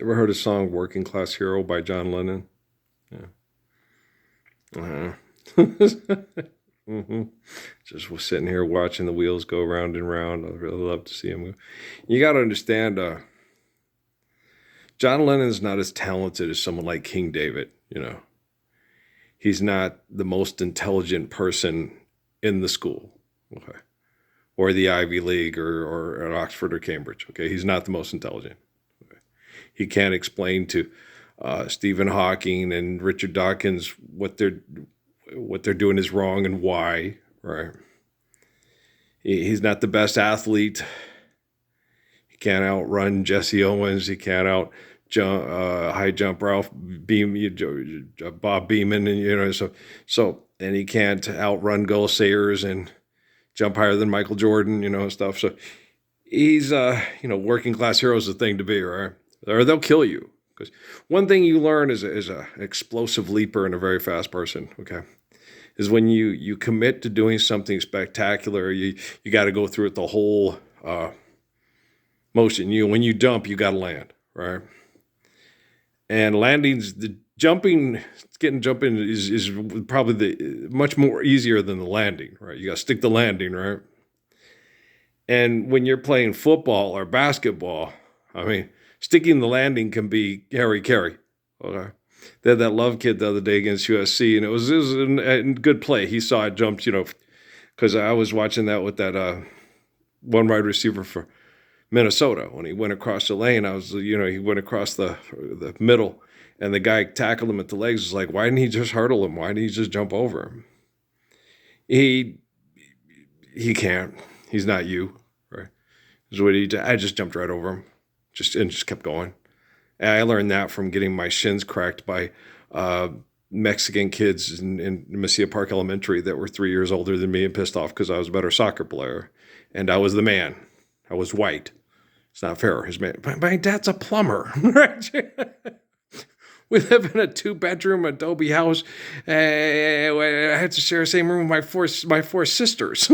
Ever heard a song "Working Class Hero" by John Lennon? Yeah. hmm Just was sitting here watching the wheels go round and round. I'd really love to see him go. You got to understand, John Lennon's not as talented as someone like King David. He's not the most intelligent person in the school, okay, or the Ivy League, or at Oxford or Cambridge. Okay, he's not the most intelligent. Okay? He can't explain to Stephen Hawking and Richard Dawkins what they're doing is wrong and why. Right? He's not the best athlete. He can't outrun Jesse Owens. He can't high jump Ralph Bob Beeman, and and he can't outrun Gull Sayers and jump higher than Michael Jordan, stuff. So he's working class hero is the thing to be, right? Or they'll kill you. Because one thing you learn as a explosive leaper and a very fast person, okay, is when you commit to doing something spectacular, you got to go through it the whole motion. When you jump, you got to land, right? And jumping is probably the much more easier than the landing, right? You got to stick the landing, right? And when you're playing football or basketball, I mean, sticking the landing can be Harry Carey. Okay. They had that Love kid the other day against USC, and it was a good play. He saw it jumped, because I was watching that with that one wide receiver for Minnesota. When he went across the lane, he went across the middle, and the guy tackled him at the legs. It's like, why didn't he just hurdle him? Why didn't he just jump over him? He can't. He's not you, right? I just jumped right over him, just kept going. And I learned that from getting my shins cracked by Mexican kids in Mesilla Park Elementary that were 3 years older than me and pissed off because I was a better soccer player. And I was the man. I was white. It's not fair. My dad's a plumber, right? We live in a 2-bedroom Adobe house. I had to share the same room with my four sisters.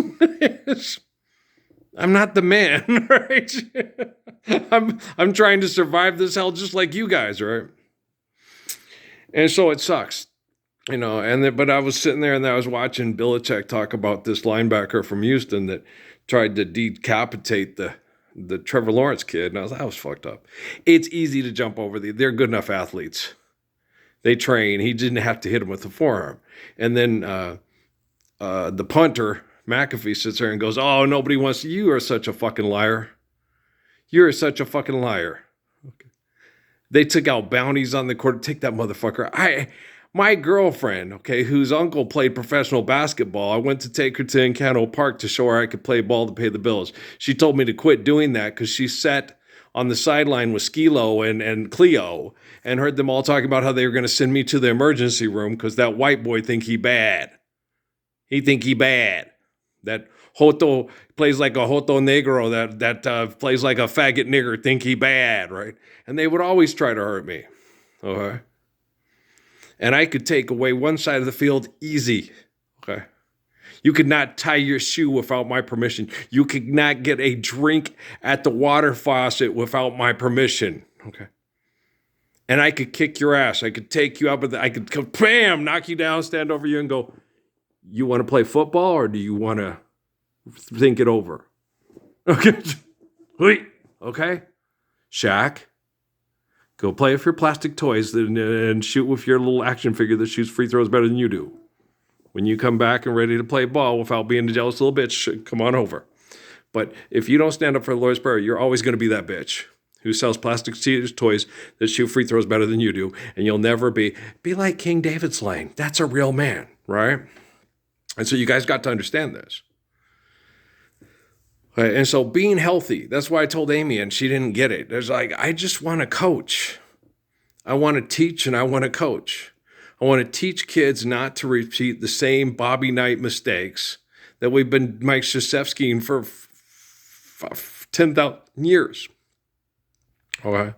I'm not the man, right? I'm trying to survive this hell just like you guys, right? And so it sucks, but I was sitting there and I was watching Belichick talk about this linebacker from Houston that tried to decapitate the Trevor Lawrence kid, and that was fucked up. It's easy to jump over they're good enough athletes. They train. He didn't have to hit him with the forearm. And then the punter, McAfee, sits there and goes, "Oh, nobody wants you are such a fucking liar. You're such a fucking liar." Okay. They took out bounties on the court. Take that motherfucker. My girlfriend, okay, whose uncle played professional basketball, I went to take her to Encano Park to show her I could play ball to pay the bills. She told me to quit doing that because she sat on the sideline with Skilo and Cleo and heard them all talking about how they were going to send me to the emergency room because that white boy think he bad. He think he bad. That Joto plays like a Joto Negro, that plays like a faggot nigger, think he bad, right? And they would always try to hurt me, okay? And I could take away one side of the field easy, okay? You could not tie your shoe without my permission. You could not get a drink at the water faucet without my permission, okay? And I could kick your ass. I could take you up, I could, bam, knock you down, stand over you and go, "You want to play football or do you want to think it over?" Okay. Okay. Shaq, go play with your plastic toys and shoot with your little action figure that shoots free throws better than you do. When you come back and ready to play ball without being a jealous little bitch, come on over. But if you don't stand up for the Lord's Prayer, you're always going to be that bitch who sells plastic toys that shoot free throws better than you do. And you'll never be like King David Slaying. That's a real man, right? And so you guys got to understand this. Right? And so being healthy, that's why I told Amy, and she didn't get it. There's like, I just want to coach. I want to teach and I want to coach. I want to teach kids not to repeat the same Bobby Knight mistakes that we've been Mike Krzyzewskiing for 10,000 years. Okay.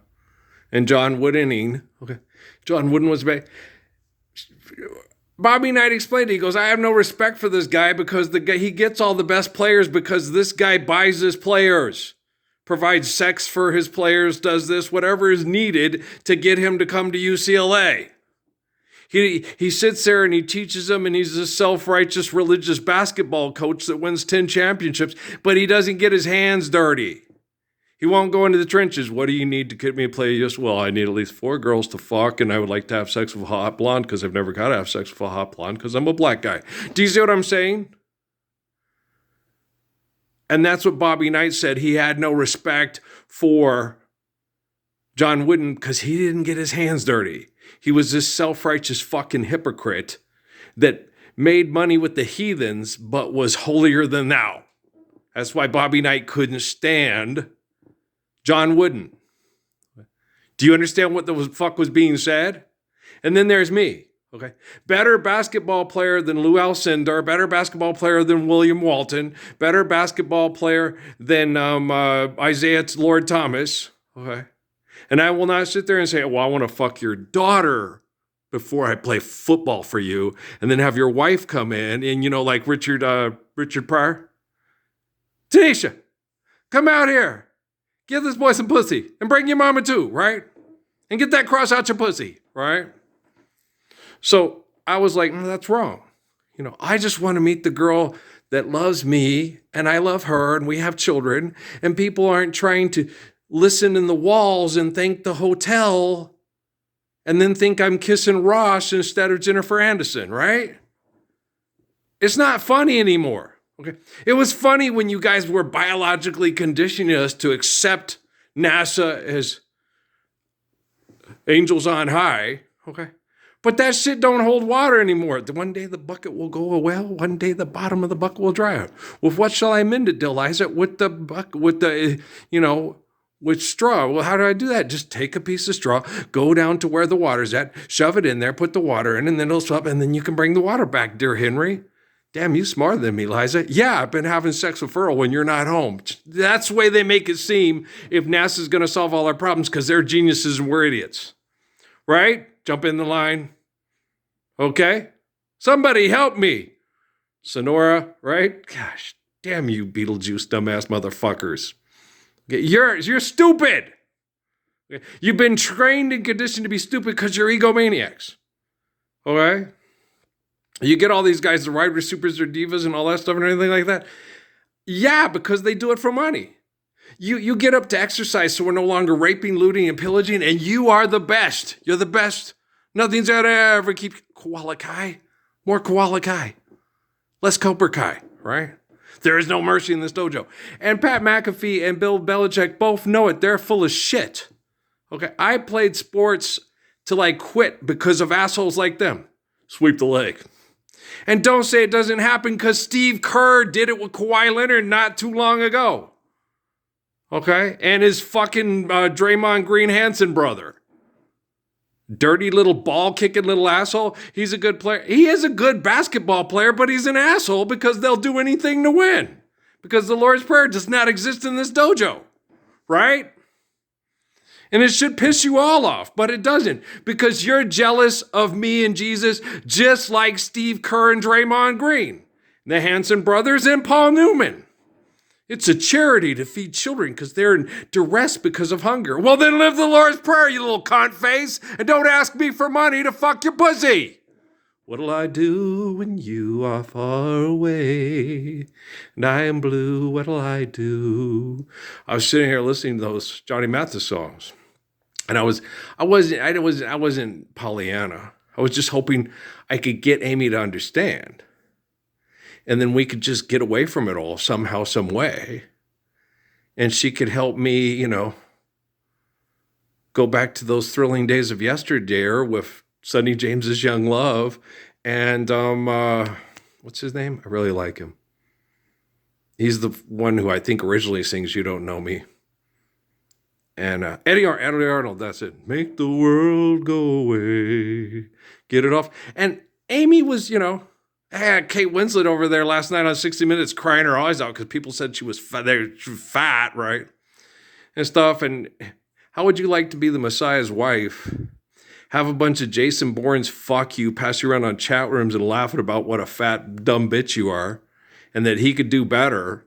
And John Woodening. Okay. John Wooden was bad. Bobby Knight explained it. He goes, "I have no respect for this guy because he gets all the best players because this guy buys his players. provides sex for his players, does this, whatever is needed to get him to come to UCLA. He sits there and he teaches them, and he's a self-righteous religious basketball coach that wins 10 championships, but he doesn't get his hands dirty. He won't go into the trenches. What do you need to get me to play? Yes, well, I need at least 4 girls to fuck, and I would like to have sex with a hot blonde because I've never got to have sex with a hot blonde because I'm a black guy. Do you see what I'm saying? And that's what Bobby Knight said. He had no respect for John Wooden because he didn't get his hands dirty. He was this self-righteous fucking hypocrite that made money with the heathens but was holier than thou. That's why Bobby Knight couldn't stand John Wooden. Do you understand what the fuck was being said? And then there's me, okay? Better basketball player than Lou Alcindor, better basketball player than William Walton, better basketball player than Isaiah Lord Thomas, okay? And I will not sit there and say, well, I want to fuck your daughter before I play football for you, and then have your wife come in and, like Richard Pryor. Tanisha, come out here. Give this boy some pussy and bring your mama too, right? And get that cross out your pussy, right? So I was like, that's wrong. I just want to meet the girl that loves me and I love her and we have children, and people aren't trying to listen in the walls and thank the hotel and then think I'm kissing Ross instead of Jennifer Aniston, right? It's not funny anymore. Okay. It was funny when you guys were biologically conditioning us to accept NASA as angels on high. Okay. But that shit don't hold water anymore. One day the bucket will go away. One day the bottom of the bucket will dry out. With what shall I mend it, Eliza? With straw. Well, how do I do that? Just take a piece of straw, go down to where the water's at, shove it in there, put the water in, and then it'll swap, and then you can bring the water back, dear Henry. Damn, you smarter than me, Liza. Yeah, I've been having sex with Earl when you're not home. That's the way they make it seem if NASA's going to solve all our problems because they're geniuses and we're idiots. Right? Jump in the line. Okay? Somebody help me. Sonora, right? Gosh, damn you Beetlejuice dumbass motherfuckers. Okay, you're stupid. Okay? You've been trained and conditioned to be stupid because you're egomaniacs. Okay? You get all these guys, the wide receivers or divas and all that stuff and anything like that. Yeah, because they do it for money. You get up to exercise so we're no longer raping, looting, and pillaging, and you are the best. You're the best. Nothing's gonna ever keep Koala Kai. More Koala Kai. Less Cobra Kai, right? There is no mercy in this dojo. And Pat McAfee and Bill Belichick both know it. They're full of shit. Okay, I played sports till I quit because of assholes like them. Sweep the leg. And don't say it doesn't happen because Steve Kerr did it with Kawhi Leonard not too long ago. Okay? And his fucking Draymond Green Hansen brother. Dirty little ball-kicking little asshole. He's a good player. He is a good basketball player, but he's an asshole because they'll do anything to win. Because the Lord's Prayer does not exist in this dojo. Right? And it should piss you all off, but it doesn't, because you're jealous of me and Jesus, just like Steve Kerr and Draymond Green, the Hanson brothers and Paul Newman. It's a charity to feed children because they're in duress because of hunger. Well, then live the Lord's Prayer, you little cunt face, and don't ask me for money to fuck your pussy. What'll I do when you are far away and I am blue? What'll I do? I was sitting here listening to those Johnny Mathis songs. And I wasn't Pollyanna. I was just hoping I could get Amy to understand. And then we could just get away from it all somehow, some way. And she could help me, go back to those thrilling days of yesterday with Sonny James's Young Love. And, what's his name? I really like him. He's the one who I think originally sings You Don't Know Me. And Eddie Arnold, that's it. Make the world go away. Get it off. And Amy was, I had Kate Winslet over there last night on 60 Minutes crying her eyes out because people said she was fat, right? And stuff. And how would you like to be the Messiah's wife? Have a bunch of Jason Bournes fuck you, pass you around on chat rooms and laughing about what a fat, dumb bitch you are and that he could do better.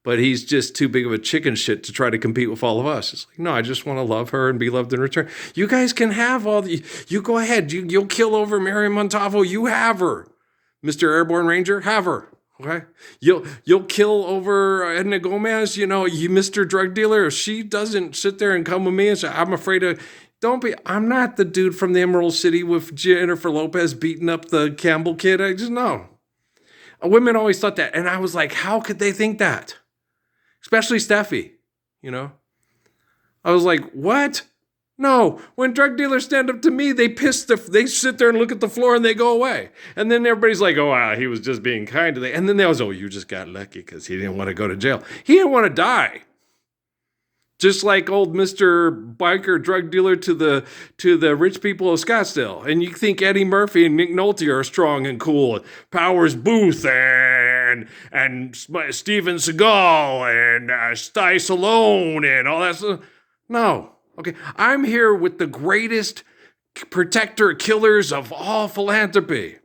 but he's just too big of a chicken shit to try to compete with all of us. It's like, no, I just want to love her and be loved in return. You guys can have all the, you go ahead. You'll kill over Mary Montalvo. You have her. Mr. Airborne Ranger, have her. Okay. You'll kill over Edna Gomez, you Mr. Drug Dealer. If she doesn't sit there and come with me and say, I'm afraid of, I'm not the dude from the Emerald City with Jennifer Lopez beating up the Campbell kid. I just know. Women always thought that. And I was like, how could they think that? Especially Steffi, I was like, what? No, when drug dealers stand up to me, they sit there and look at the floor and they go away. And then everybody's like, oh, wow, he was just being kind to them. And then they was, oh, you just got lucky because he didn't want to go to jail. He didn't want to die. Just like old Mr. Biker drug dealer to the rich people of Scottsdale. And you think Eddie Murphy and Nick Nolte are strong and cool. Powers Booth and Steven Seagal and Sty Stallone and all that stuff. No. Okay, I'm here with the greatest protector killers of all philanthropy.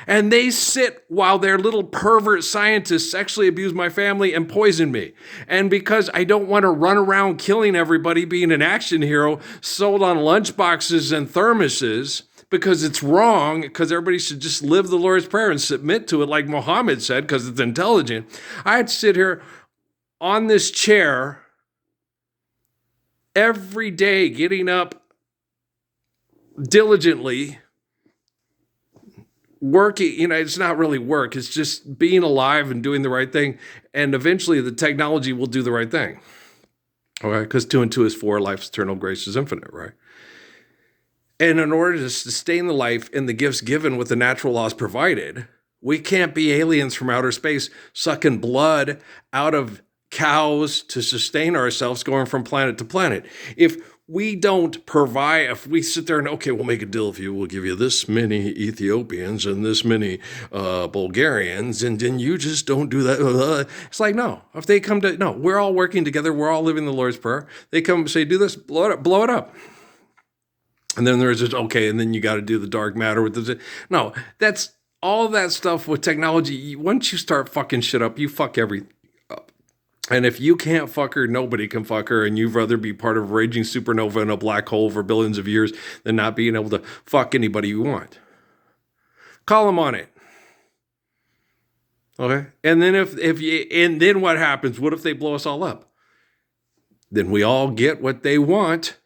And they sit while their little pervert scientists sexually abuse my family and poison me. And because I don't want to run around killing everybody, being an action hero sold on lunchboxes and thermoses, because it's wrong, because everybody should just live the Lord's Prayer and submit to it like Muhammad said, because it's intelligent. I had to sit here on this chair every day, getting up diligently, working, it's not really work. It's just being alive and doing the right thing. And eventually the technology will do the right thing. Okay. Because 2 and 2 is 4, life's eternal, grace is infinite, right? And in order to sustain the life and the gifts given with the natural laws provided, we can't be aliens from outer space sucking blood out of cows to sustain ourselves going from planet to planet. If we don't provide, if we sit there and, okay, we'll make a deal with you, we'll give you this many Ethiopians and this many Bulgarians, and then you just don't do that. It's like, no, if they come to, no, we're all working together, we're all living the Lord's Prayer. They come and say, do this, blow it up. And then there's this, okay, and then you got to do the dark matter with this. No, that's all that stuff with technology. Once you start fucking shit up, you fuck everything. And if you can't fuck her, nobody can fuck her, and you'd rather be part of a raging supernova in a black hole for billions of years than not being able to fuck anybody you want. Call them on it. Okay? And then and then what happens? What if they blow us all up? Then we all get what they want,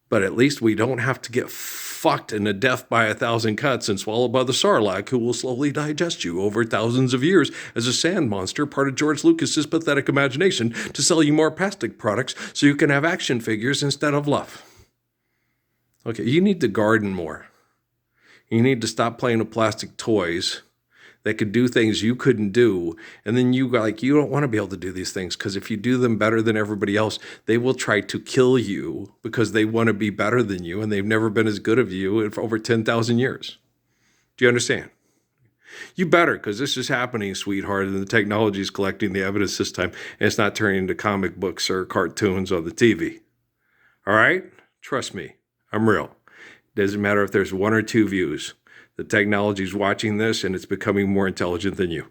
but at least we don't have to get fucked into death by 1,000 cuts and swallowed by the Sarlacc, who will slowly digest you over thousands of years as a sand monster, part of George Lucas's pathetic imagination to sell you more plastic products so you can have action figures instead of love. Okay, you need to garden more. You need to stop playing with plastic toys that could do things you couldn't do. And then you don't want to be able to do these things, because if you do them better than everybody else, they will try to kill you because they want to be better than you, and they've never been as good of you for over 10,000 years. Do you understand? You better, because this is happening, sweetheart, and the technology is collecting the evidence this time, and it's not turning into comic books or cartoons on the TV. All right? Trust me, I'm real. Doesn't matter if there's 1 or 2 views. The technology is watching this, and it's becoming more intelligent than you.